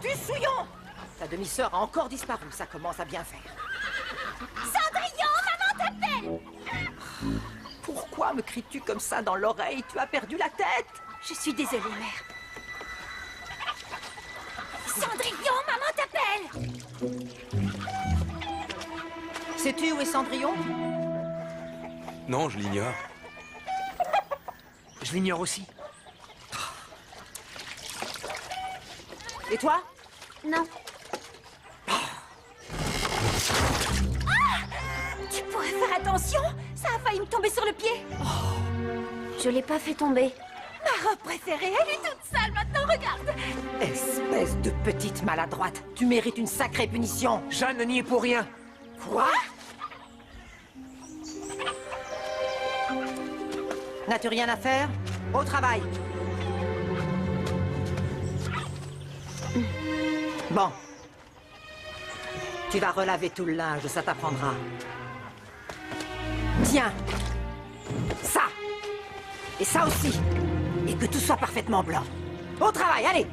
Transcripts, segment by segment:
Tu souillon! Ta demi-sœur a encore disparu, ça commence à bien faire. Cendrillon, maman t'appelle! Pourquoi me cries-tu comme ça dans l'oreille? Tu as perdu la tête! Je suis désolée, mère. Cendrillon, maman t'appelle! Sais-tu où est Cendrillon? Non, je l'ignore. Je l'ignore aussi. Et toi? Non. Tu pourrais faire attention? Ça a failli me tomber sur le pied. Je l'ai pas fait tomber. Ma robe préférée, elle est toute sale maintenant, regarde. Espèce de petite maladroite, tu mérites une sacrée punition. Jeanne n'y est pour rien. Quoi? N'as-tu rien à faire? Au travail. Bon. Tu vas relaver tout le linge, ça t'apprendra. Tiens. Ça. Et ça aussi. Et que tout soit parfaitement blanc. Au travail, allez.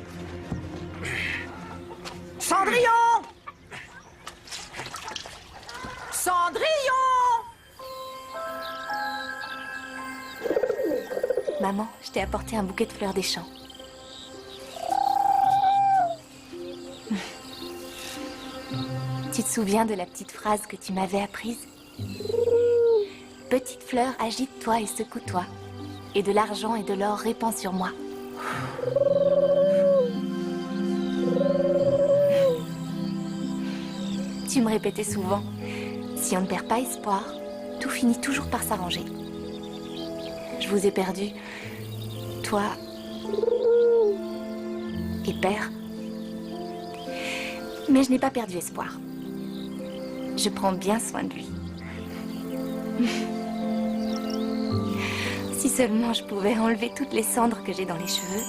Cendrillon! Cendrillon! Maman, je t'ai apporté un bouquet de fleurs des champs. Tu te souviens de la petite phrase que tu m'avais apprise? Petite fleur, agite-toi et secoue-toi. Et de l'argent et de l'or répand sur moi. Tu me répétais souvent, si on ne perd pas espoir, tout finit toujours par s'arranger. Je vous ai perdu, toi et père. Mais je n'ai pas perdu espoir. Je prends bien soin de lui. Si seulement je pouvais enlever toutes les cendres que j'ai dans les cheveux.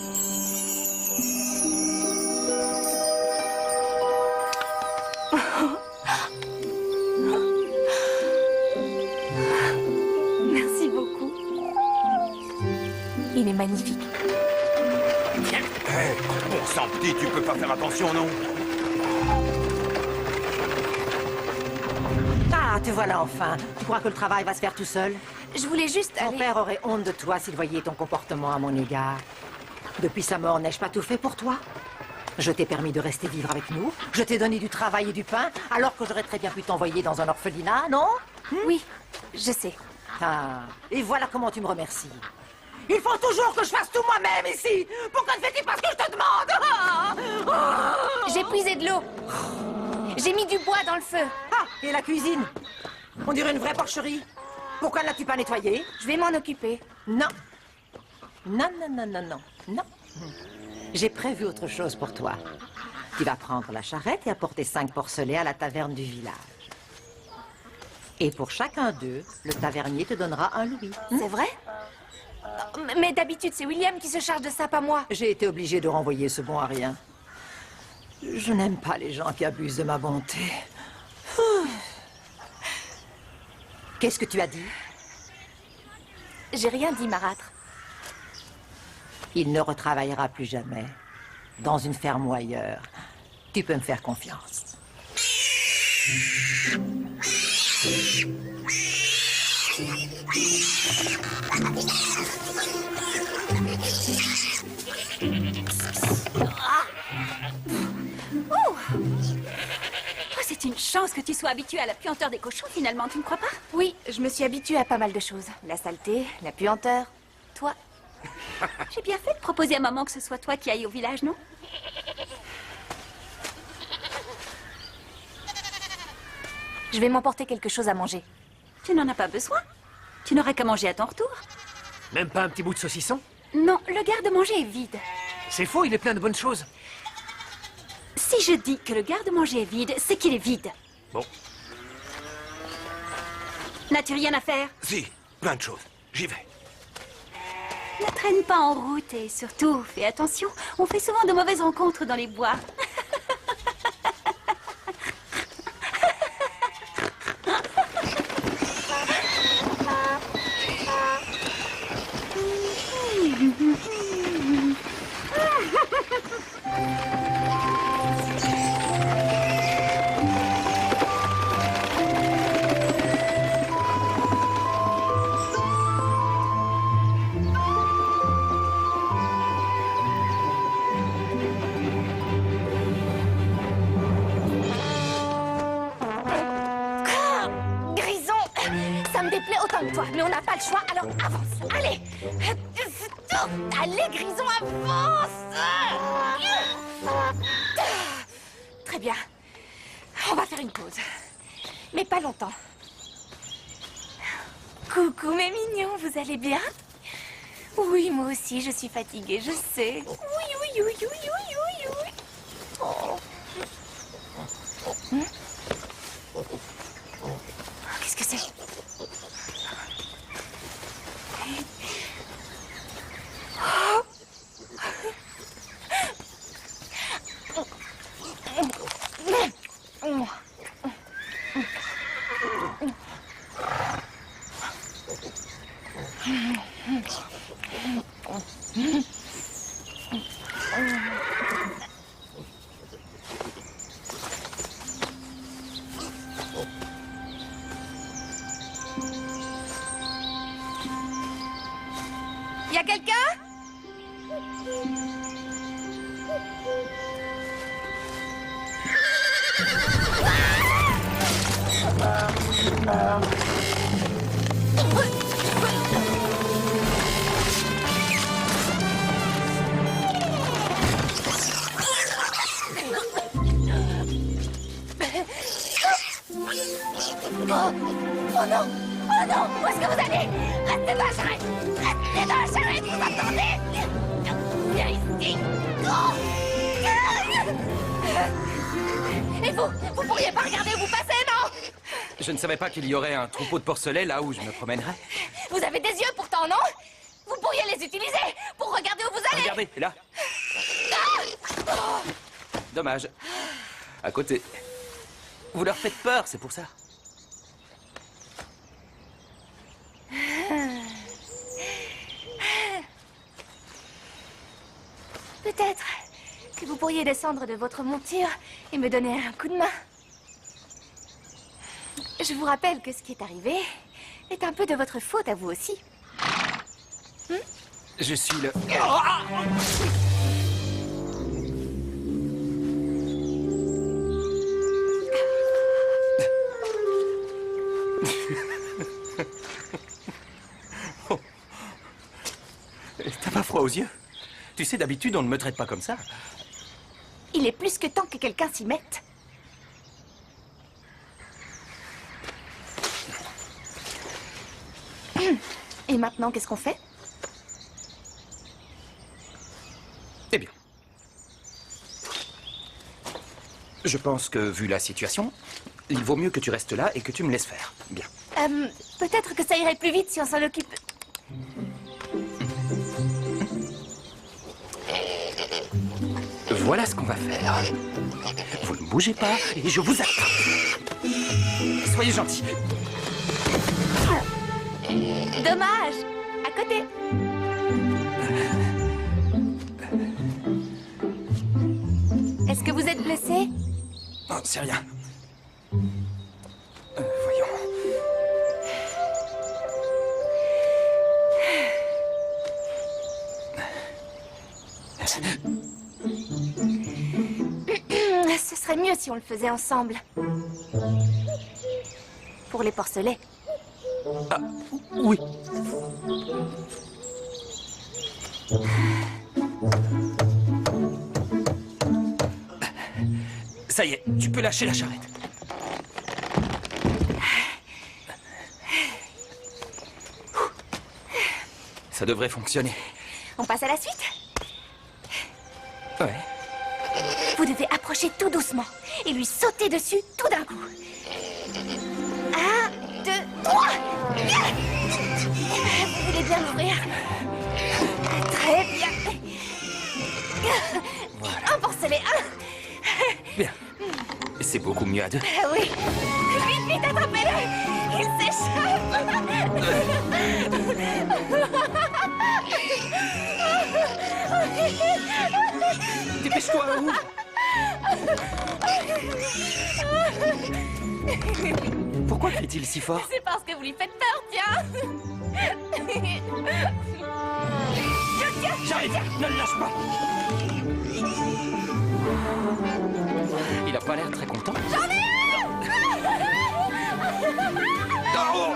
Merci beaucoup. Il est magnifique. Hé, bon sang petit, tu peux pas faire attention, non? Ah, te voilà enfin. Tu crois que le travail va se faire tout seul? Je voulais juste Ton aller... père aurait honte de toi s'il voyait ton comportement à mon égard. Depuis sa mort, n'ai-je pas tout fait pour toi? Je t'ai permis de rester vivre avec nous. Je t'ai donné du travail et du pain, alors que j'aurais très bien pu t'envoyer dans un orphelinat, non? Oui, je sais. Ah, et voilà comment tu me remercies. Il faut toujours que je fasse tout moi-même ici. Pourquoi ne fais-tu pas ce que je te demande? J'ai puisé de l'eau. J'ai mis du bois dans le feu. Ah, et la cuisine? On dirait une vraie porcherie. Pourquoi ne l'as-tu pas nettoyée? Je vais m'en occuper. Non. Non, non, non, non, non, non. J'ai prévu autre chose pour toi. Tu vas prendre la charrette et apporter 5 porcelets à la taverne du village. Et pour chacun d'eux, le tavernier te donnera un louis. C'est vrai? Mais d'habitude, c'est William qui se charge de ça, pas moi. J'ai été obligée de renvoyer ce bon à rien. Je n'aime pas les gens qui abusent de ma bonté. Qu'est-ce que tu as dit? J'ai rien dit, marâtre. Il ne retravaillera plus jamais. Dans une ferme ou ailleurs. Tu peux me faire confiance. Oh, c'est une chance que tu sois habituée à la puanteur des cochons, finalement, tu ne crois pas? Oui, je me suis habituée à pas mal de choses. La saleté, la puanteur, toi. J'ai bien fait de proposer à maman que ce soit toi qui aille au village, non? Je vais m'emporter quelque chose à manger. Tu n'en as pas besoin. Tu n'auras qu'à manger à ton retour. Même pas un petit bout de saucisson? Non, le garde-manger est vide. C'est faux, il est plein de bonnes choses. Si je dis que le garde-manger est vide, c'est qu'il est vide. Bon. N'as-tu rien à faire? Si, plein de choses. J'y vais. Ne traîne pas en route et surtout, fais attention. On fait souvent de mauvaises rencontres dans les bois. Ça me déplaît autant que toi, mais on n'a pas le choix, alors avance. Allez. Allez, Grison, avance. Très bien. On va faire une pause. Mais pas longtemps. Coucou mes mignons, vous allez bien? Oui, moi aussi, je suis fatiguée, je sais. Oui, oui, oui, oui, oui, oui, oui. Oh. Qu'est-ce que c'est? Y a quelqu'un? Oh non! Oh non! Où est-ce que vous allez? Restez dans la charrette! Restez dans la charrette, vous entendez? Viens ici! Oh. Et vous pourriez pas regarder où vous passez, non? Je ne savais pas qu'il y aurait un troupeau de porcelets là où je me promènerais. Vous avez des yeux pourtant, non? Vous pourriez les utiliser pour regarder où vous allez! Regardez, là. Dommage. À côté. Vous leur faites peur, c'est pour ça. Peut-être que vous pourriez descendre de votre monture et me donner un coup de main. Je vous rappelle que ce qui est arrivé est un peu de votre faute à vous aussi. Je suis le... Oh. T'as pas froid aux yeux? Tu sais, d'habitude, on ne me traite pas comme ça. Il est plus que temps que quelqu'un s'y mette. Et maintenant, qu'est-ce qu'on fait? Eh bien. Je pense que, vu la situation, il vaut mieux que tu restes là et que tu me laisses faire. Bien. Peut-être que ça irait plus vite si on s'en occupe. Voilà ce qu'on va faire. Vous ne bougez pas et je vous attends. Soyez gentils. Dommage. À côté. Est-ce que vous êtes blessé? Non, c'est rien. Voyons. Ce serait mieux si on le faisait ensemble. Pour les porcelets. Ah, oui. Ça y est, tu peux lâcher la charrette. Ça devrait fonctionner. On passe à la suite? Ouais. Vous devez approcher tout doucement et lui sauter dessus tout d'un coup. 1, 2, 3. Vous voulez bien l'ouvrir? Très bien. Voilà. Un porcelet, un. Bien. C'est beaucoup mieux à deux. Oui. Vite, vite, attrapez-le. Il s'échappe. Dépêche-toi, ouvre. Pourquoi crie-t-il si fort? C'est parce que vous lui faites peur, tiens. J'arrive, ne le lâche pas. Il a pas l'air très content. J'en ai un. Oh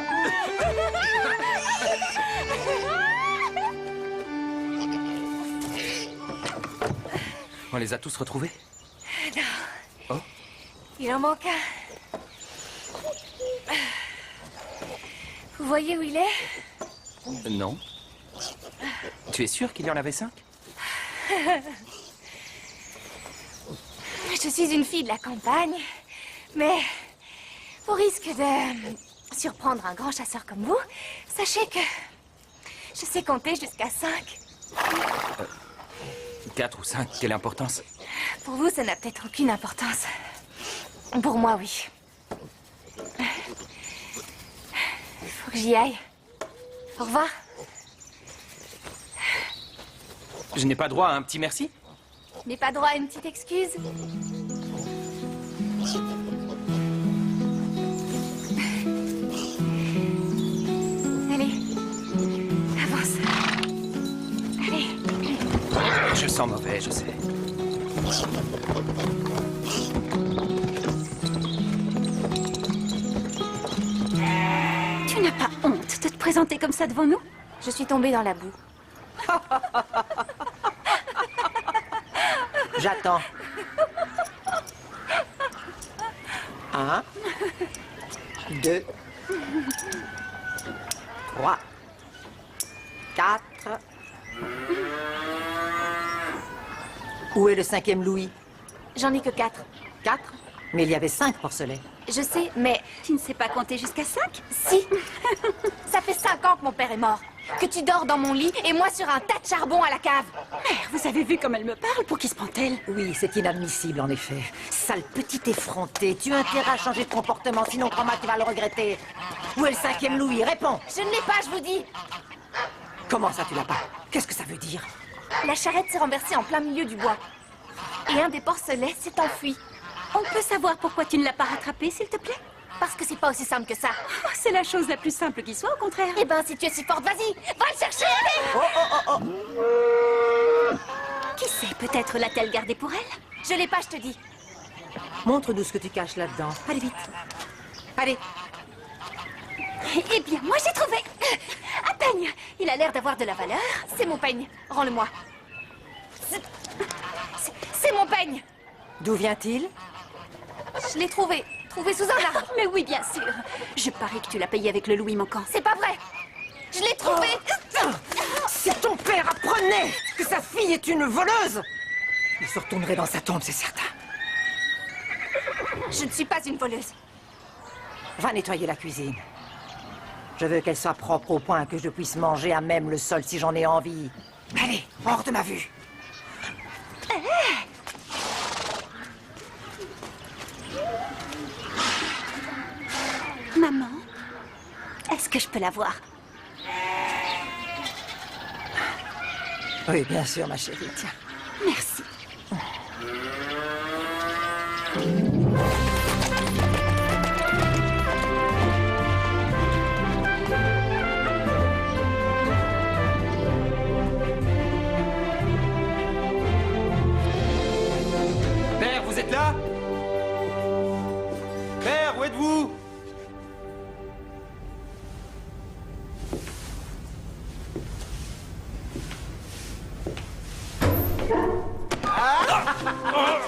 On les a tous retrouvés? Non. Oh. Il en manque un. Vous voyez où il est? Non. Tu es sûr qu'il y en avait 5? Je suis une fille de la campagne, mais au risque de surprendre un grand chasseur comme vous, sachez que je sais compter jusqu'à 5. 4 ou 5, quelle importance? Pour vous, ça n'a peut-être aucune importance. Pour moi, oui. Faut que j'y aille. Au revoir. Je n'ai pas droit à un petit merci? Je n'ai pas droit à une petite excuse? Allez, avance. Allez. Je sens mauvais, je sais. Tu n'as pas honte de te présenter comme ça devant nous? Je suis tombée dans la boue. J'attends. 1, 2, 3, 4. Où est le 5e Louis? J'en ai que 4. 4? Mais il y avait 5 porcelets. Je sais, mais... Tu ne sais pas compter jusqu'à 5? Si. Ça fait 5 ans que mon père est mort. Que tu dors dans mon lit et moi sur un tas de charbon à la cave. Mère, vous avez vu comme elle me parle? Pour qui se prend-elle? Oui, c'est inadmissible en effet. Sale petite effrontée, tu as intérêt à changer de comportement, sinon crois-moi, tu vas le regretter. Où est le 5e Louis? Réponds. Je ne l'ai pas, je vous dis. Comment ça, tu l'as pas? Qu'est-ce que ça veut dire? La charrette s'est renversée en plein milieu du bois. Et un des porcelets s'est enfui. On peut savoir pourquoi tu ne l'as pas rattrapé, s'il te plaît? Parce que c'est pas aussi simple que ça. Oh, c'est la chose la plus simple qui soit, au contraire. Eh ben, si tu es si forte, vas-y, va le chercher, allez. Qui sait, peut-être l'a-t-elle gardé pour elle? Je l'ai pas, je te dis. Montre-nous ce que tu caches là-dedans. Allez vite. Allez. Eh bien, moi j'ai trouvé un peigne. Il a l'air d'avoir de la valeur. C'est mon peigne. Rends-le-moi. C'est mon peigne. D'où vient-il? Je l'ai trouvé. Trouvé sous un arbre. Mais oui, bien sûr. Je parie que tu l'as payé avec le louis manquant. C'est pas vrai. Je l'ai trouvé. Si ton père apprenait que sa fille est une voleuse, il se retournerait dans sa tombe, c'est certain. Je ne suis pas une voleuse. Va nettoyer la cuisine. Je veux qu'elle soit propre au point que je puisse manger à même le sol si j'en ai envie. Allez, hors de ma vue. Maman, est-ce que je peux la voir? Oui, bien sûr, ma chérie, tiens. Merci. Père, vous êtes là? Père, où êtes-vous?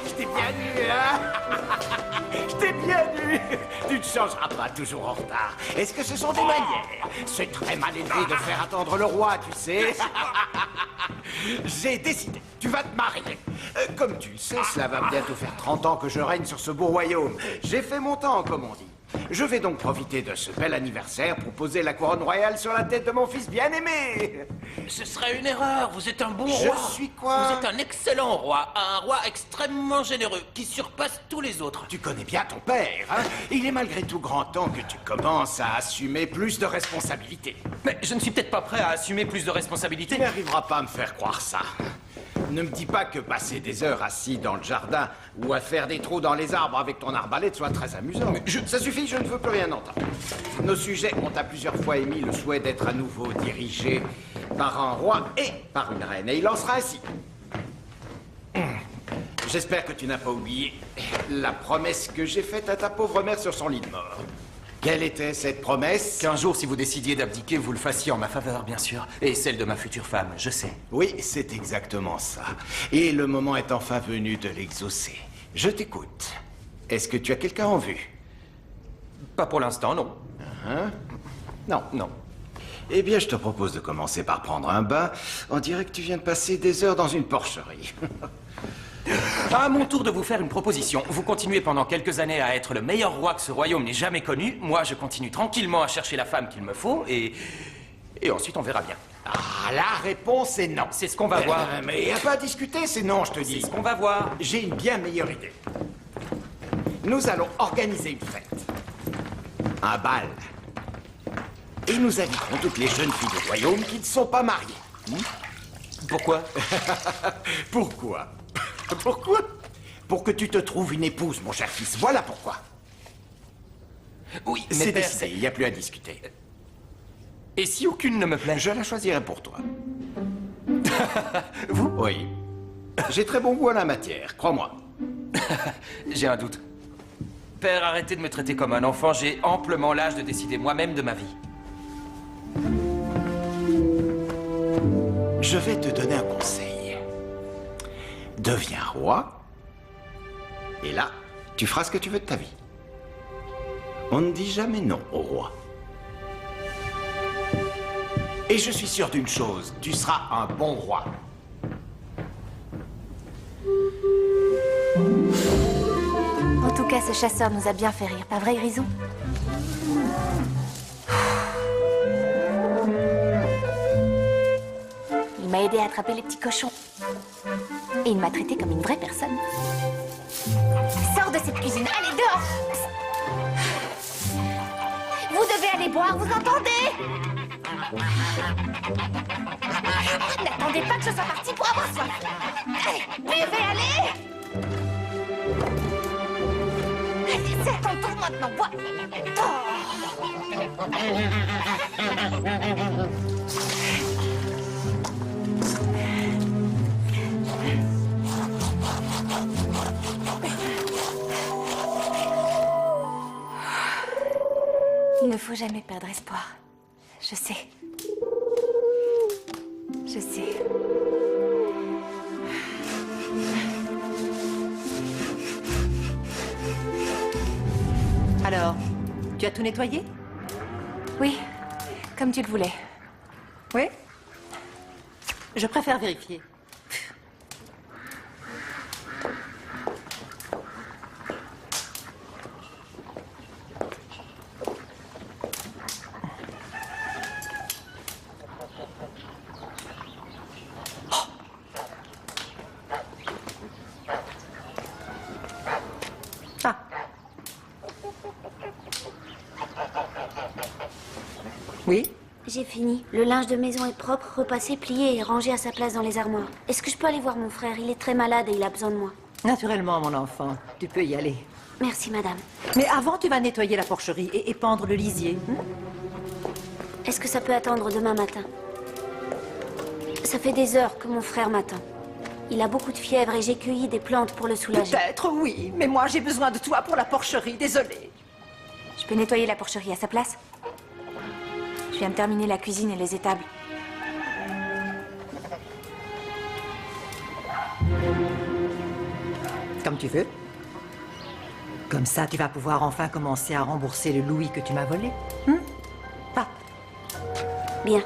Je t'ai bien eu, hein? Je t'ai bien eu. Tu ne changeras pas, toujours en retard. Est-ce que ce sont des manières? C'est très mal élevé de faire attendre le roi, tu sais. J'ai décidé, tu vas te marier. Comme tu le sais, cela va bientôt faire 30 ans que je règne sur ce beau royaume. J'ai fait mon temps, comme on dit. Je vais donc profiter de ce bel anniversaire pour poser la couronne royale sur la tête de mon fils bien-aimé. Ce serait une erreur, vous êtes un bon roi. Je suis quoi? Vous êtes un excellent roi, un roi extrêmement généreux, qui surpasse tous les autres. Tu connais bien ton père, hein? Il est malgré tout grand temps que tu commences à assumer plus de responsabilités. Mais je ne suis peut-être pas prêt à assumer plus de responsabilités. Tu n'arriveras pas à me faire croire ça. Ne me dis pas que passer des heures assis dans le jardin ou à faire des trous dans les arbres avec ton arbalète soit très amusant. Ça suffit, je ne veux plus rien entendre. Nos sujets ont à plusieurs fois émis le souhait d'être à nouveau dirigés par un roi et par une reine, et il en sera ainsi. J'espère que tu n'as pas oublié la promesse que j'ai faite à ta pauvre mère sur son lit de mort. Quelle était cette promesse? Qu'un jour, si vous décidiez d'abdiquer, vous le fassiez en ma faveur, bien sûr. Et celle de ma future femme, je sais. Oui, c'est exactement ça. Et le moment est enfin venu de l'exaucer. Je t'écoute. Est-ce que tu as quelqu'un en vue? Pas pour l'instant, non. Non. Non. Eh bien, je te propose de commencer par prendre un bain. On dirait que tu viens de passer des heures dans une porcherie. À mon tour de vous faire une proposition. Vous continuez pendant quelques années à être le meilleur roi que ce royaume n'ait jamais connu. Moi, je continue tranquillement à chercher la femme qu'il me faut et ensuite on verra bien. Ah, la réponse est non. C'est ce qu'on va voir. Mais il n'y a pas à discuter, c'est non, je te dis. C'est ce qu'on va voir. J'ai une bien meilleure idée. Nous allons organiser une fête. Un bal. Et nous inviterons toutes les jeunes filles du royaume qui ne sont pas mariées. Pourquoi? Pourquoi? Pourquoi? Pour que tu te trouves une épouse, mon cher fils. Voilà pourquoi. Oui, mais C'est père, décidé, il n'y a plus à discuter. Et si aucune ne me plaît? Je la choisirai pour toi. Vous? Oui. J'ai très bon goût à la matière, crois-moi. J'ai un doute. Père, arrêtez de me traiter comme un enfant. J'ai amplement l'âge de décider moi-même de ma vie. Je vais te donner un conseil. Deviens roi, et là, tu feras ce que tu veux de ta vie. On ne dit jamais non au roi. Et je suis sûr d'une chose, tu seras un bon roi. En tout cas, ce chasseur nous a bien fait rire, pas vrai, Grison? Il m'a aidé à attraper les petits cochons. Et il m'a traité comme une vraie personne. Sors de cette cuisine, allez dehors! Vous devez aller boire, vous entendez? N'attendez pas que je sois parti pour avoir soif. Allez, buvez, allez! Allez, c'est à ton tour maintenant, bois! Il ne faut jamais perdre espoir. Je sais. Je sais. Alors, tu as tout nettoyé? Oui, comme tu le voulais. Oui. Je préfère vérifier. Ah. Oui? J'ai fini. Le linge de maison est propre, repassé, plié et rangé à sa place dans les armoires. Est-ce que je peux aller voir mon frère? Il est très malade et il a besoin de moi. Naturellement, mon enfant. Tu peux y aller. Merci, madame. Mais avant, tu vas nettoyer la porcherie et épandre le lisier. Est-ce que ça peut attendre demain matin? Ça fait des heures que mon frère m'attend. Il a beaucoup de fièvre et j'ai cueilli des plantes pour le soulager. Peut-être, oui. Mais moi, j'ai besoin de toi pour la porcherie. Désolée. Je peux nettoyer la porcherie à sa place? Je viens de terminer la cuisine et les étables. Comme tu veux. Comme ça, tu vas pouvoir enfin commencer à rembourser le louis que tu m'as volé. Pas. Bien.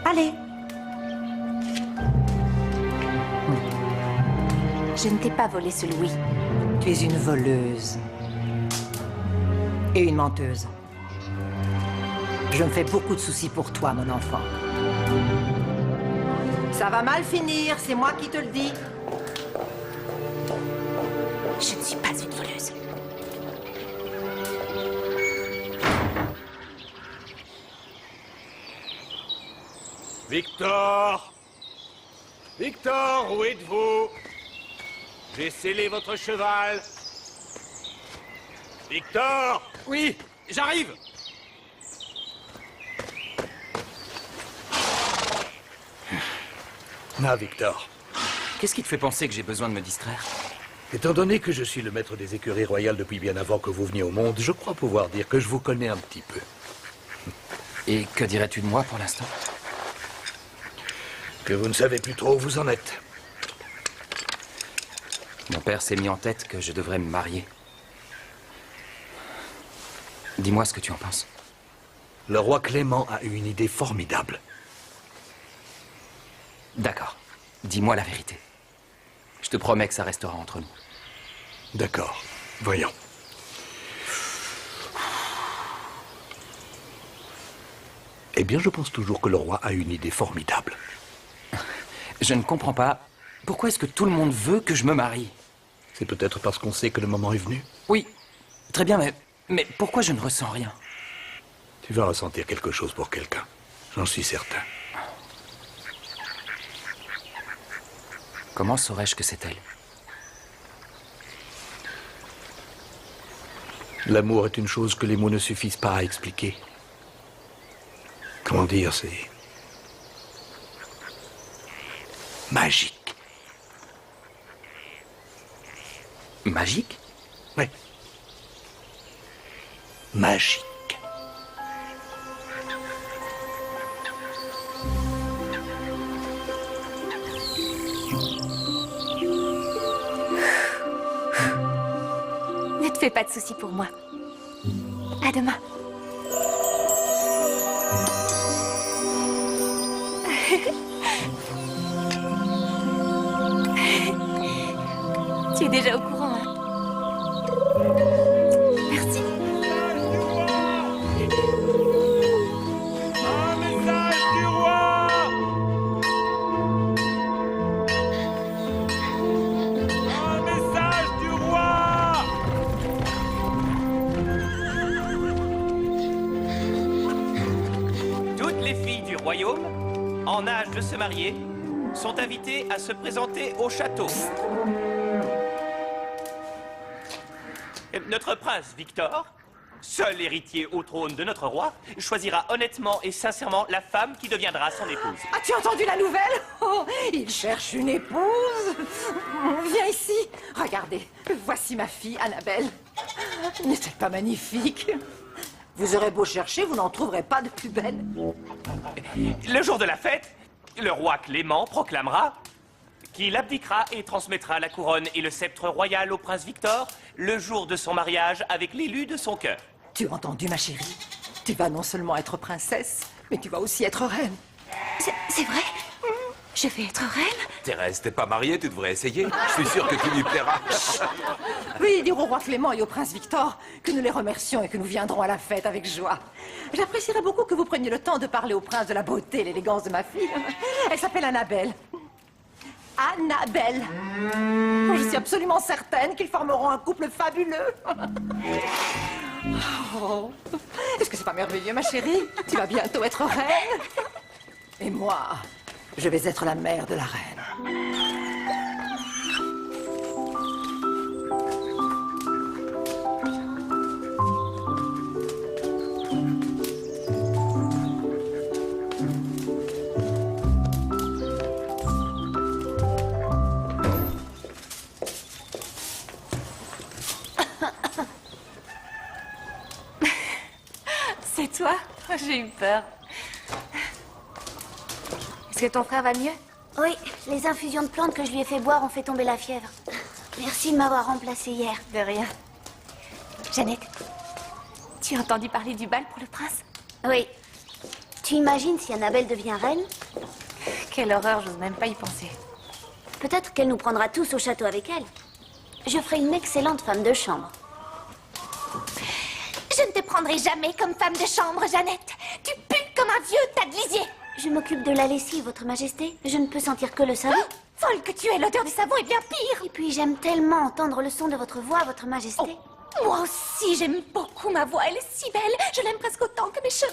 Allez. Je ne t'ai pas volé ce louis. Tu es une voleuse. Et une menteuse. Je me fais beaucoup de soucis pour toi, mon enfant. Ça va mal finir, c'est moi qui te le dis. Je ne suis pas une voleuse. Victor! Victor, où êtes-vous? J'ai scellé votre cheval. Victor! Oui, j'arrive. Ah, Victor. Qu'est-ce qui te fait penser que j'ai besoin de me distraire? Étant donné que je suis le maître des écuries royales depuis bien avant que vous veniez au monde, je crois pouvoir dire que je vous connais un petit peu. Et que dirais-tu de moi pour l'instant? Que vous ne savez plus trop où vous en êtes. Mon père s'est mis en tête que je devrais me marier. Dis-moi ce que tu en penses. Le roi Clément a eu une idée formidable. D'accord. Dis-moi la vérité. Je te promets que ça restera entre nous. D'accord. Voyons. Eh bien, je pense toujours que le roi a une idée formidable. Je ne comprends pas. Pourquoi est-ce que tout le monde veut que je me marie? C'est peut-être parce qu'on sait que le moment est venu. Oui, très bien, mais pourquoi je ne ressens rien? Tu vas ressentir quelque chose pour quelqu'un. J'en suis certain. Comment saurais-je que c'est elle? L'amour est une chose que les mots ne suffisent pas à expliquer. Comment dire, c'est magique. Magique? Oui. Magique. Ne te fais pas de soucis pour moi. À demain. Tu es déjà au courant, hein? Merci. Un message du roi! Un message du roi! Toutes les filles du royaume, en âge de se marier, sont invitées à se présenter au château. Notre prince Victor, seul héritier au trône de notre roi, choisira honnêtement et sincèrement la femme qui deviendra son épouse. As-tu entendu la nouvelle? Oh, il cherche une épouse. Viens ici. Regardez, voici ma fille, Annabelle. N'est-elle pas magnifique? Vous aurez beau chercher, vous n'en trouverez pas de plus belle. Le jour de la fête, le roi Clément proclamera qu'il abdiquera et transmettra la couronne et le sceptre royal au prince Victor le jour de son mariage avec l'élu de son cœur. Tu as entendu, ma chérie? Tu vas non seulement être princesse, mais tu vas aussi être reine. C'est vrai? Je vais être reine? Thérèse, t'es pas mariée, tu devrais essayer. Je suis sûr que tu lui plairas. Oui, dire au roi Clément et au prince Victor que nous les remercions et que nous viendrons à la fête avec joie. J'apprécierais beaucoup que vous preniez le temps de parler au prince de la beauté et l'élégance de ma fille. Elle s'appelle Annabelle. Annabelle. Je suis absolument certaine qu'ils formeront un couple fabuleux. Oh. Est-ce que c'est pas merveilleux, ma chérie? Tu vas bientôt être reine. Et moi, je vais être la mère de la reine. C'est toi? J'ai eu peur. Est-ce que ton frère va mieux? Oui, les infusions de plantes que je lui ai fait boire ont fait tomber la fièvre. Merci de m'avoir remplacée hier. De rien. Jeannette, tu as entendu parler du bal pour le prince? Oui. Tu imagines si Annabelle devient reine? Quelle horreur, j'ose même pas y penser. Peut-être qu'elle nous prendra tous au château avec elle. Je ferai une excellente femme de chambre. Je ne te prendrai jamais comme femme de chambre, Jeannette. Tu pues comme un vieux tas de lisier. Je m'occupe de la lessive, Votre Majesté. Je ne peux sentir que le savon. Oh, folle que tu es, l'odeur du savon est bien pire. Et puis j'aime tellement entendre le son de votre voix, Votre Majesté. Oh, moi aussi, j'aime beaucoup ma voix. Elle est si belle. Je l'aime presque autant que mes cheveux.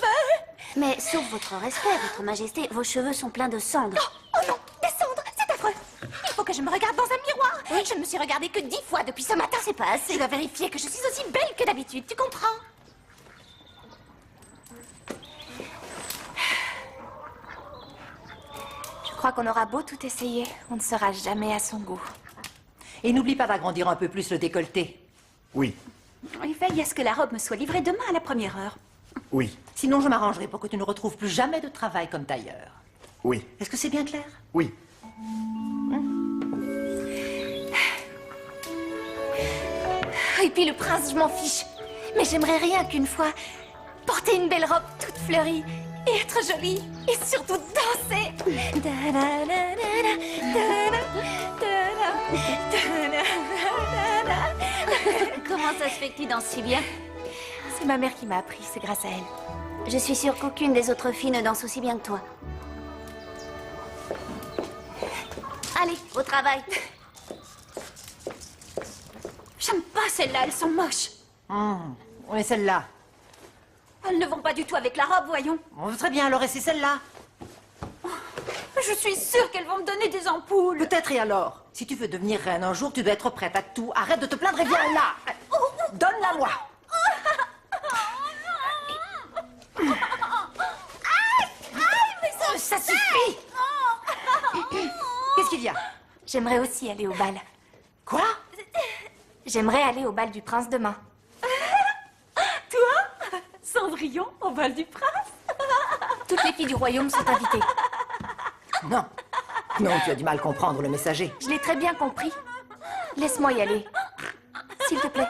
Mais sauf votre respect, Votre Majesté, vos cheveux sont pleins de cendres. Oh non, descendre, c'est affreux. Il faut que je me regarde dans un miroir. Je ne me suis regardée que 10 fois depuis ce matin. C'est pas assez. Je dois vérifier que je suis aussi belle que d'habitude, tu comprends? Je crois qu'on aura beau tout essayer, on ne sera jamais à son goût. Et n'oublie pas d'agrandir un peu plus le décolleté. Oui, Et veille à ce que la robe me soit livrée demain à la première heure. oui, Sinon, je m'arrangerai pour que tu ne retrouves plus jamais de travail comme tailleur. oui, Est-ce que c'est bien clair? oui. Et puis le prince, je m'en fiche. Mais j'aimerais rien qu'une fois porter une belle robe toute fleurie et être jolie et surtout danser. Comment ça se fait que tu danses si bien? C'est ma mère qui m'a appris, c'est grâce à elle. Je suis sûre qu'aucune des autres filles ne danse aussi bien que toi. Allez, au travail. J'aime pas celles-là, elles sont moches. Oui, celle-là. Elles ne vont pas du tout avec la robe, voyons. Bon, très bien, alors, et c'est celle-là. Je suis sûre qu'elles vont me donner des ampoules. Peut-être, et alors? Si tu veux devenir reine un jour, tu dois être prête à tout. Arrête de te plaindre et viens là. Donne-la-moi. Ça suffit. Qu'est-ce qu'il y a? J'aimerais aussi aller au bal. Quoi? J'aimerais aller au bal du prince demain. Toi, Cendrillon, au bal du prince. Toutes les filles du royaume sont invitées. Non. Non, tu as du mal comprendre le messager. Je l'ai très bien compris. Laisse-moi y aller. S'il te plaît.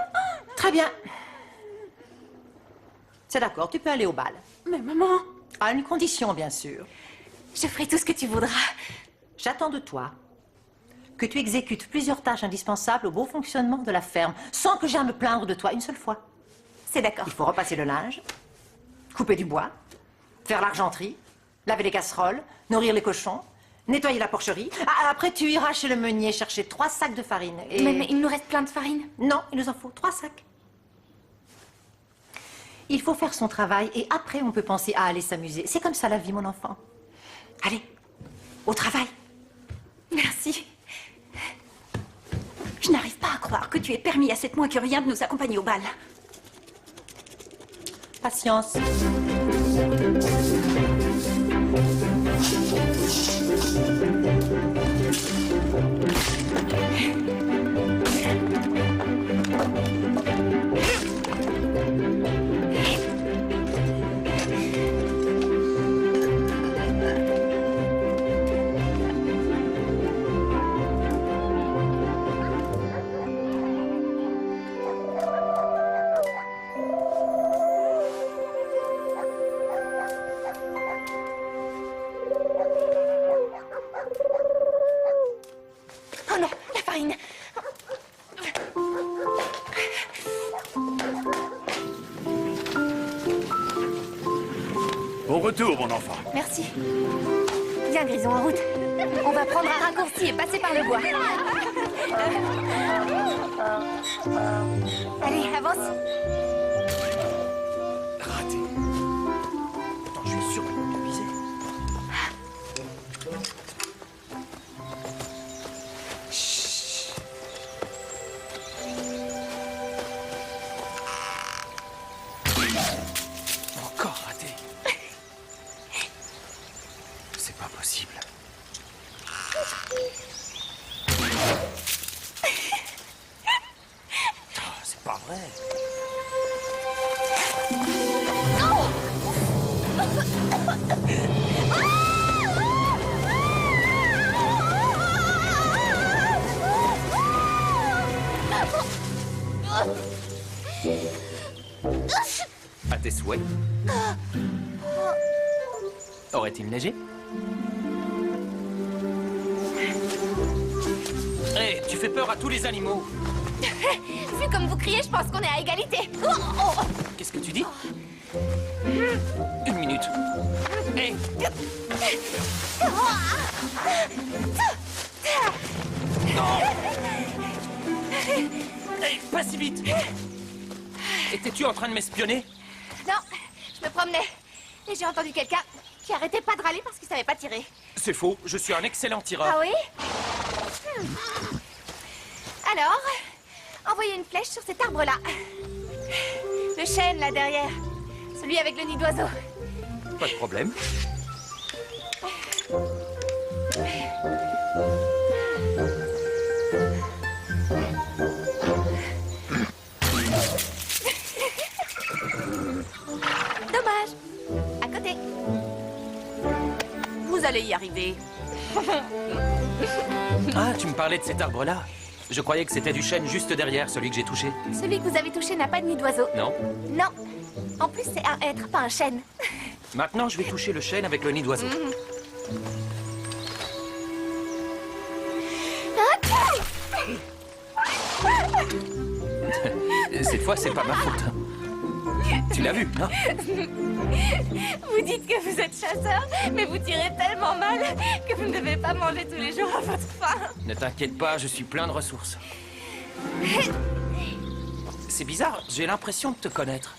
Très bien. C'est d'accord, tu peux aller au bal. Mais maman... À une condition, bien sûr. Je ferai tout ce que tu voudras. J'attends de toi que tu exécutes plusieurs tâches indispensables au bon fonctionnement de la ferme, sans que j'aie à me plaindre de toi une seule fois. C'est d'accord. Il faut repasser le linge, couper du bois, faire l'argenterie, laver les casseroles, nourrir les cochons, nettoyer la porcherie. Ah, après, tu iras chez le meunier chercher 3 sacs de farine. Et... Mais il nous reste plein de farine. Non, il nous en faut 3 sacs. Il faut faire son travail et après, on peut penser à aller s'amuser. C'est comme ça la vie, mon enfant. Allez, au travail. Merci. Je n'arrive pas à croire que tu aies permis à cette moins que rien de nous accompagner au bal. Patience. Oh non, la farine. Au retour, mon enfant. Merci. Viens, Grison, en route. On va prendre un raccourci et passer par le bois. Allez, avance. Raté. Attends, je suis sûr qu'elle peut te viser. Encore raté. C'est pas possible. Oh, c'est pas vrai. À tes souhaits. Aurait-il neigé? Hé, tu fais peur à tous les animaux. Vu comme vous criez, je pense qu'on est à égalité. Qu'est-ce que tu dis? Une minute. Hé! Non! Hé, pas si vite! Étais-tu en train de m'espionner? Non, je me promenais. Et j'ai entendu quelqu'un qui arrêtait pas de râler parce qu'il savait pas tirer. C'est faux, je suis un excellent tireur. Ah oui? Alors, envoyez une flèche sur cet arbre-là. Le chêne, là, derrière. Celui avec le nid d'oiseau. Pas de problème. dommage. À côté. Vous allez y arriver. Ah, tu me parlais de cet arbre-là. Je croyais que c'était du chêne juste derrière, celui que j'ai touché. Celui que vous avez touché n'a pas de nid d'oiseau. Non? Non. En plus, c'est un hêtre, pas un chêne. Maintenant, je vais toucher le chêne avec le nid d'oiseau. Cette fois, c'est pas ma faute. Tu l'as vu, non? Vous dites que vous êtes chasseur, mais vous tirez tellement mal que vous ne devez pas manger tous les jours à votre faim. Ne t'inquiète pas, je suis plein de ressources. C'est bizarre, j'ai l'impression de te connaître.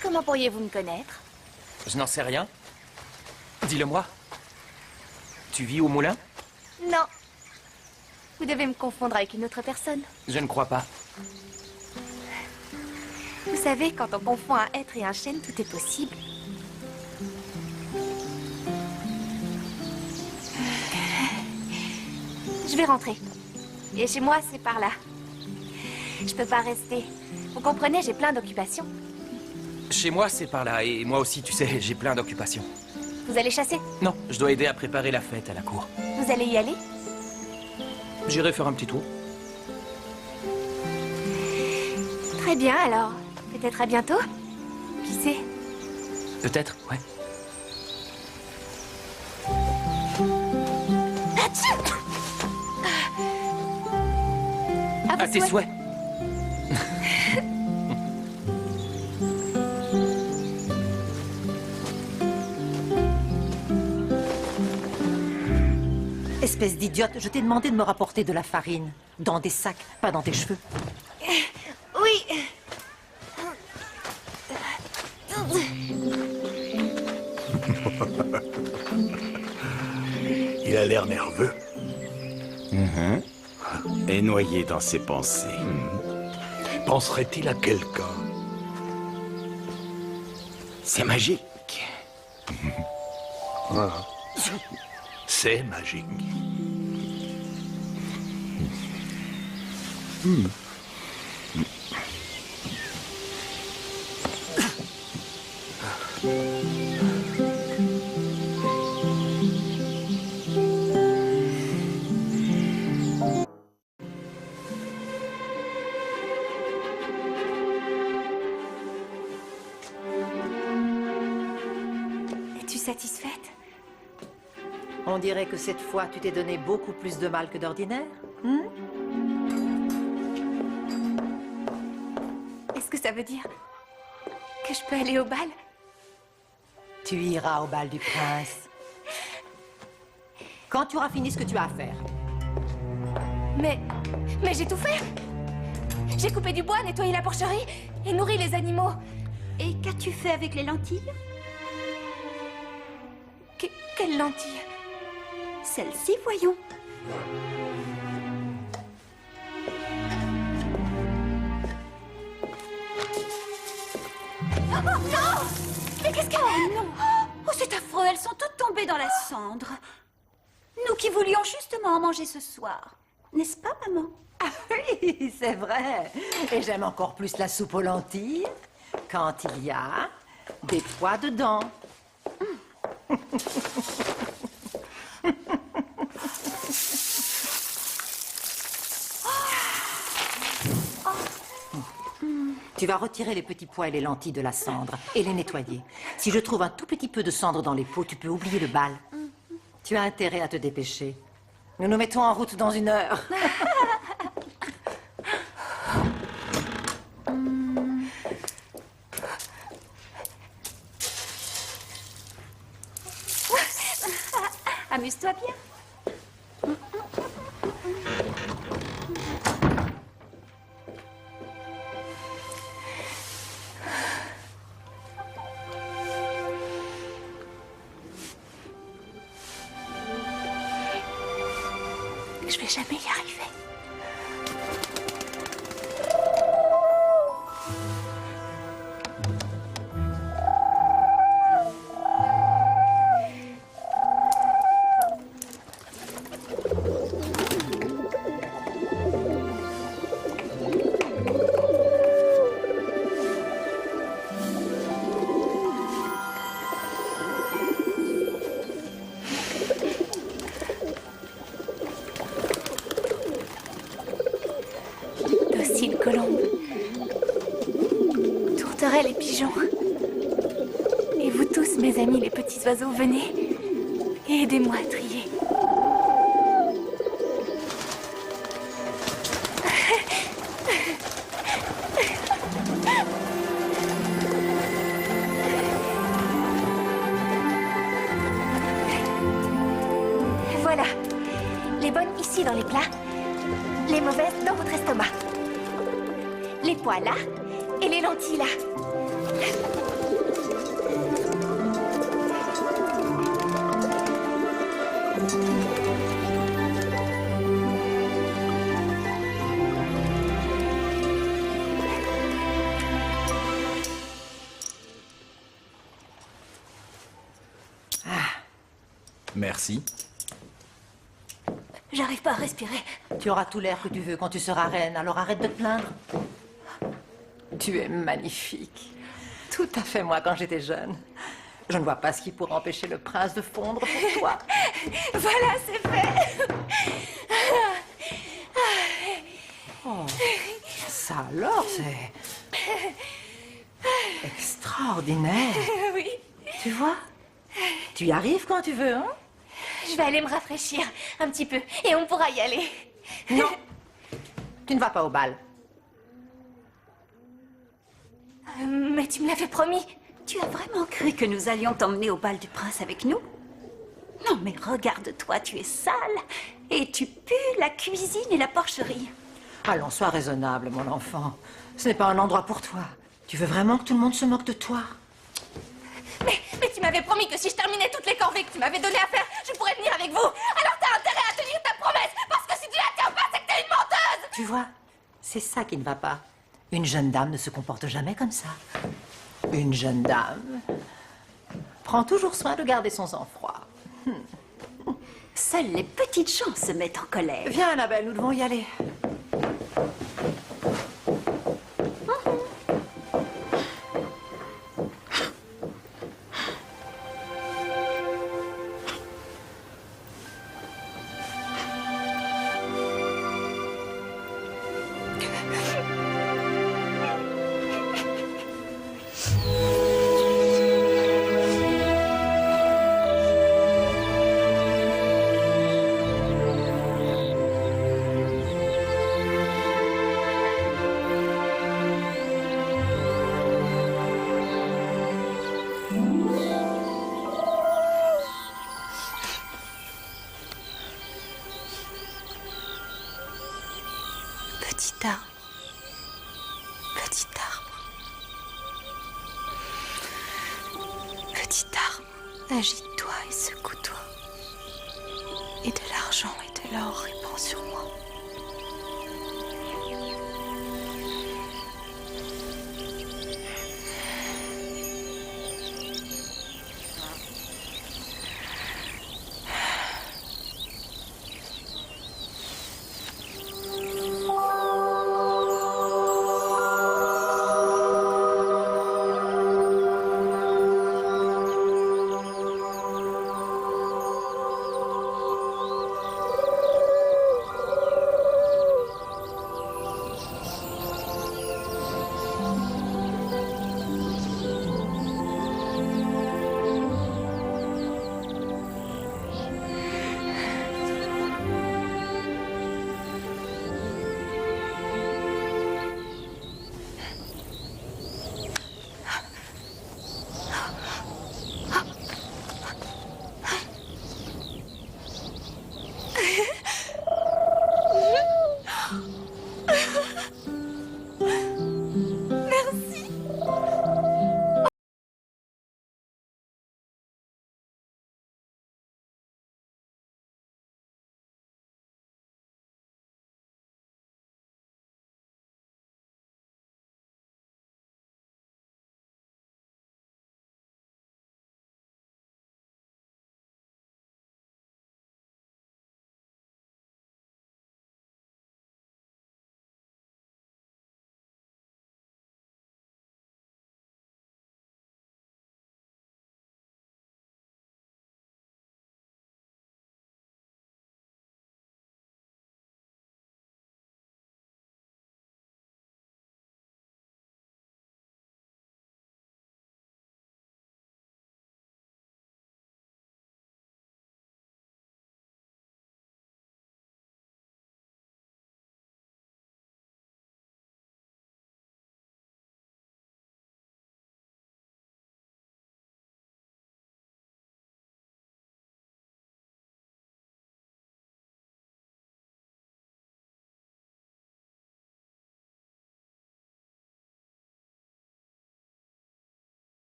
Comment pourriez-vous me connaître? Je n'en sais rien. Dis-le-moi. Tu vis au moulin? Non. Vous devez me confondre avec une autre personne. Je ne crois pas. Vous savez, quand on confond un hêtre et un chêne, tout est possible. Je vais rentrer. Et chez moi, c'est par là. Je peux pas rester. Vous comprenez, j'ai plein d'occupations. Chez moi, c'est par là. Et moi aussi, tu sais, j'ai plein d'occupations. Vous allez chasser? Non, je dois aider à préparer la fête à la cour. Vous allez y aller? J'irai faire un petit tour. Très bien, alors. Peut-être à bientôt? Qui sait? Peut-être, ouais. À tes souhaits. Espèce d'idiote, je t'ai demandé de me rapporter de la farine. Dans des sacs, pas dans tes cheveux. Oui. Il a l'air nerveux. Et noyé dans ses pensées. Penserait-il à quelqu'un? C'est magique. Voilà. C'est magique. Es-tu satisfaite? On dirait que cette fois, tu t'es donné beaucoup plus de mal que d'ordinaire. Est-ce que ça veut dire que je peux aller au bal? Tu iras au bal du prince. Quand tu auras fini ce que tu as à faire. Mais j'ai tout fait. J'ai coupé du bois, nettoyé la porcherie et nourri les animaux. Et qu'as-tu fait avec les lentilles? Quelles lentilles? Celle-ci, voyons. Oh non! Mais qu'est-ce qu'elle a? Non! Oh, c'est affreux, elles sont toutes tombées dans la cendre. Nous qui voulions justement en manger ce soir. N'est-ce pas, maman? Ah oui, c'est vrai. Et j'aime encore plus la soupe aux lentilles quand il y a des pois dedans. Tu vas retirer les petits pois et les lentilles de la cendre et les nettoyer. Si je trouve un tout petit peu de cendre dans les pots, tu peux oublier le bal. Tu as intérêt à te dépêcher. Nous nous mettons en route dans 1 heure. Amuse-toi bien. Je vais jamais y arriver. Mes amis les petits oiseaux, venez et aidez-moi à trier. Voilà. Les bonnes ici dans les plats, les mauvaises dans votre estomac. Les pois là et les lentilles là. Merci. J'arrive pas à respirer. Tu auras tout l'air que tu veux quand tu seras reine, alors arrête de te plaindre. Tu es magnifique. Tout à fait moi quand j'étais jeune. Je ne vois pas ce qui pourrait empêcher le prince de fondre pour toi. Voilà, c'est fait. Oh, ça alors, c'est extraordinaire. Oui. Tu vois? Tu y arrives quand tu veux, hein? Je vais aller me rafraîchir un petit peu et on pourra y aller. Non, tu ne vas pas au bal. Mais tu me l'avais promis. Tu as vraiment cru que nous allions t'emmener au bal du prince avec nous? Non, mais regarde-toi, tu es sale. Et tu pues la cuisine et la porcherie. Allons, sois raisonnable, mon enfant. Ce n'est pas un endroit pour toi. Tu veux vraiment que tout le monde se moque de toi? Mais tu m'avais promis que si je terminais toutes les corvées que tu m'avais données à faire, je pourrais venir avec vous. Alors t'as intérêt à tenir ta promesse, parce que si tu la tiens pas, c'est que t'es une menteuse. Tu vois, c'est ça qui ne va pas. Une jeune dame ne se comporte jamais comme ça. Une jeune dame prend toujours soin de garder son sang-froid. Seules les petites gens se mettent en colère. Viens, Annabelle, nous devons y aller. Petit arbre. Petit arbre. Petit arbre, agite-toi et secoue-toi. Et de l'argent et de l'or répand sur moi.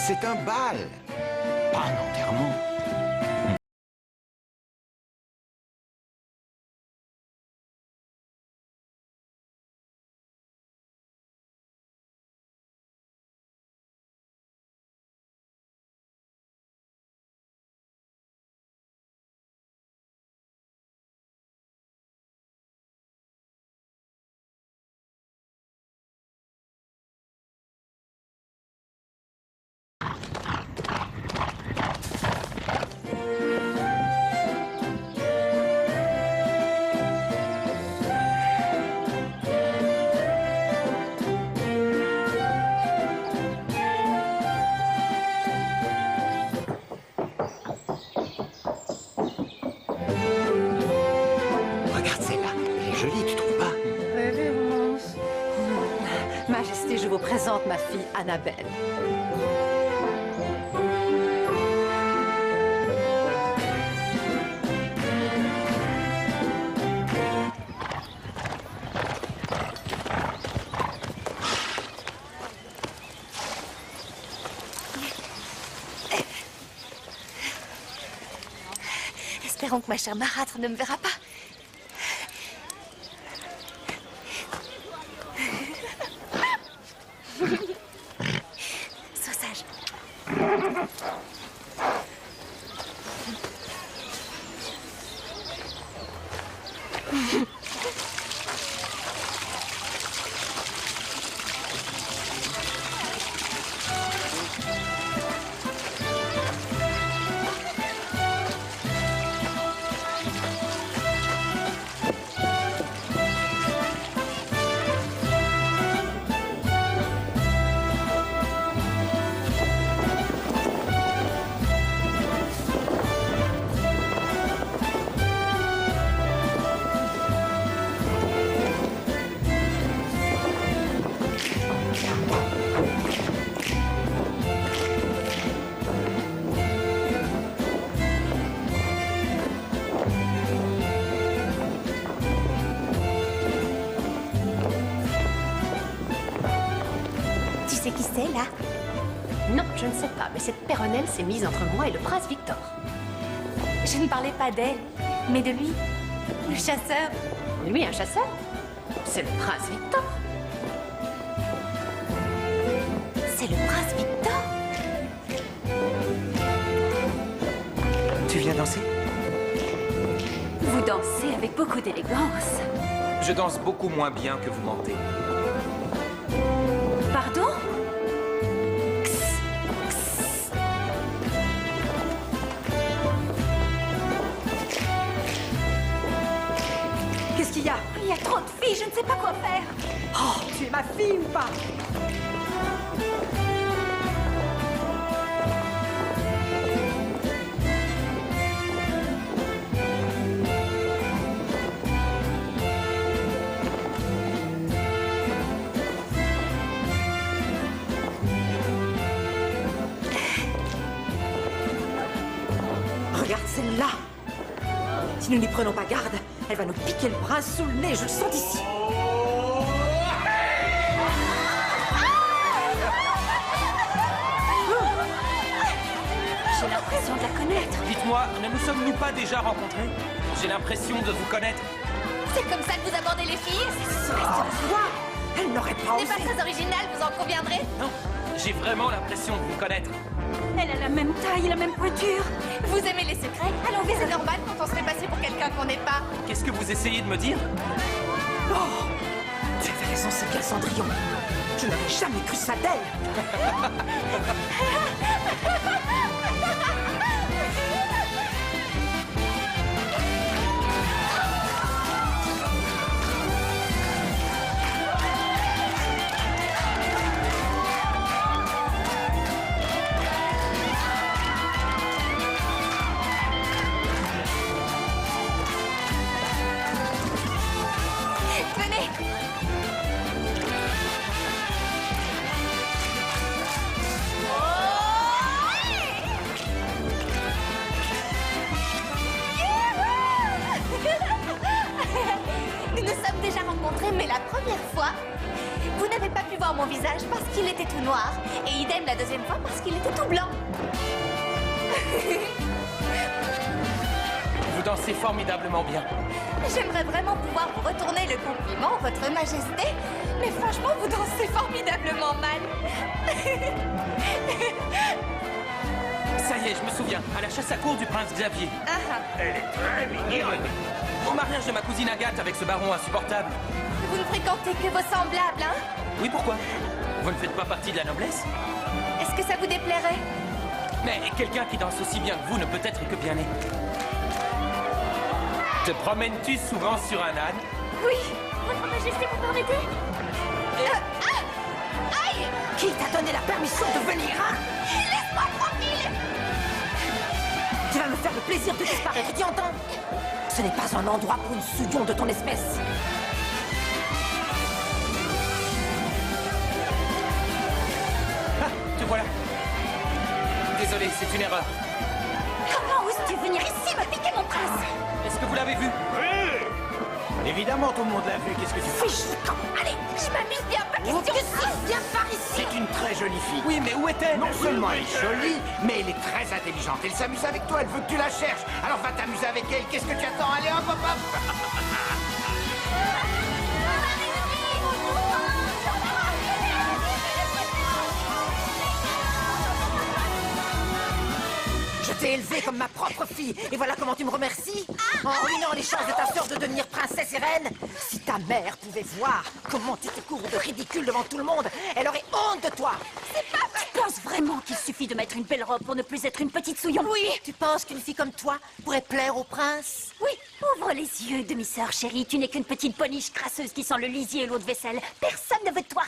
C'est un bal, pas un enterrement. Regarde celle-là, elle est jolie, tu trouves pas? Révérence. Majesté, je vous présente ma fille Annabelle. Espérons que ma chère marâtre ne me verra pas. Sois sage. Tu sais qui c'est, là? Non, je ne sais pas, mais cette péronnelle s'est mise entre moi et le prince Victor. Je ne parlais pas d'elle, mais de lui. Le chasseur. Lui, un chasseur? C'est le prince Victor. C'est le prince Victor? Tu viens danser? Vous dansez avec beaucoup d'élégance. Je danse beaucoup moins bien que vous mentez. Pardon? Qu'est-ce qu'il y a? Il y a trop de filles, je ne sais pas quoi faire. Oh, tu es ma fille ou pas? Regarde celle-là. Si nous n'y prenons pas garde, elle va nous piquer le bras sous le nez, je le sens d'ici. J'ai l'impression de la connaître. Dites-moi, ne nous sommes-nous pas déjà rencontrés? J'ai l'impression de vous connaître. C'est comme ça que vous abordez les filles? Quoi? Elle n'aurait pas Ce n'est osé. pas très original, vous en conviendrez? Non, j'ai vraiment l'impression de vous connaître. Elle a la même taille, la même pointure. Vous aimez les secrets? Allons-y, c'est normal quand on se fait passer pour quelqu'un qu'on n'est pas. Qu'est-ce que vous essayez de me dire? Oh, tu avais raison, c'est bien Cendrillon. Je n'aurais jamais cru ça d'elle. Venez! Oh! visage parce qu'il était tout noir. Et idem la deuxième fois parce qu'il était tout blanc. Vous dansez formidablement bien. J'aimerais vraiment pouvoir vous retourner le compliment, Votre Majesté. Mais franchement, vous dansez formidablement mal. Ça y est, je me souviens, à la chasse à courre du prince Xavier. Elle est très mignonne. Au mariage de ma cousine Agathe avec ce baron insupportable. Vous ne fréquentez que vos semblables, hein? Oui, pourquoi? Vous ne faites pas partie de la noblesse? Est-ce que ça vous déplairait? Mais quelqu'un qui danse aussi bien que vous ne peut être que bien né. Te promènes-tu souvent sur un âne? Oui. Votre Majesté, vous permettez? Aïe! Qui t'a donné la permission de venir, hein? Laisse-moi tranquille! Tu vas me faire le plaisir de disparaître, tu entends? Ce n'est pas un endroit pour une souillon de ton espèce. Ah, te voilà. Désolé, c'est une erreur. Comment oses-tu venir ici me piquer mon prince? Est-ce que vous l'avez vu? Oui. Évidemment, tout le monde l'a vu. Qu'est-ce que tu fais? Fiche le camp! Allez, je m'amuse bien, pas question de ça! Viens par ici! C'est une très jolie fille. Oui, mais où est-elle? Non seulement elle est jolie, mais elle est très intelligente. Elle s'amuse avec toi, elle veut que tu la cherches. Alors va t'amuser avec elle. Qu'est-ce que tu attends? Allez, hop, hop, hop! Je t'ai élevée comme ma propre fille, et voilà comment tu me remercies? En ruinant les chances de ta sœur de devenir princesse et reine? Si ta mère pouvait voir comment tu te couvres de ridicule devant tout le monde, elle aurait honte de toi! Tu penses vraiment qu'il suffit de mettre une belle robe pour ne plus être une petite souillon? Oui, tu penses qu'une fille comme toi pourrait plaire au prince? Oui, ouvre les yeux, demi-sœur chérie. Tu n'es qu'une petite poniche crasseuse qui sent le lisier et l'eau de vaisselle. Personne ne veut de toi.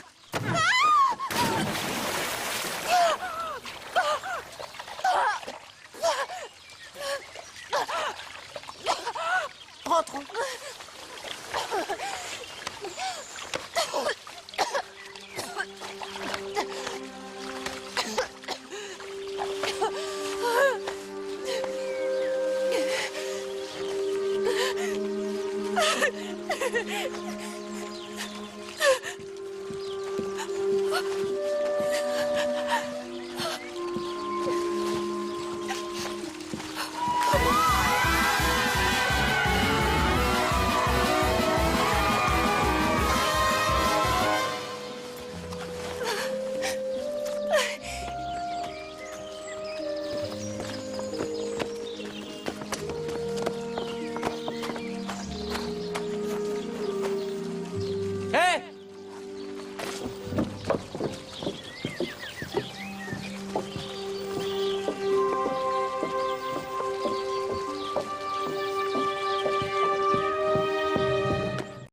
Rentrons.